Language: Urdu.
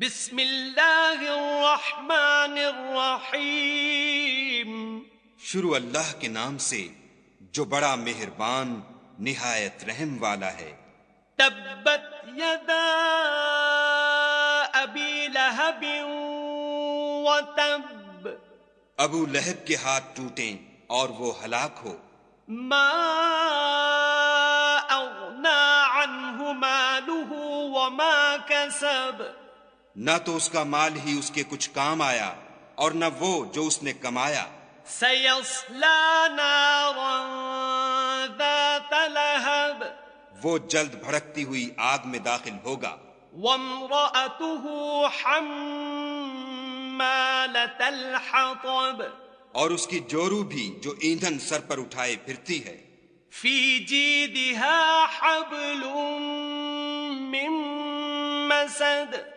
بسم اللہ الرحمن الرحیم. شروع اللہ کے نام سے جو بڑا مہربان نہایت رحم والا ہے. تبت یدا ابی لہب وتب. ابو لہب کے ہاتھ ٹوٹیں اور وہ ہلاک ہو. ما اغنا عنہ مالہ وما کسب. نہ تو اس کا مال ہی اس کے کچھ کام آیا اور نہ وہ جو اس نے کمایا. سیصلی نارا ذات لہب. وہ جلد بھڑکتی ہوئی آگ میں داخل ہوگا. وامرأته حمالة الحطب. اور اس کی جورو بھی جو ایندھن سر پر اٹھائے پھرتی ہے. فی جیدها حبل من مسد.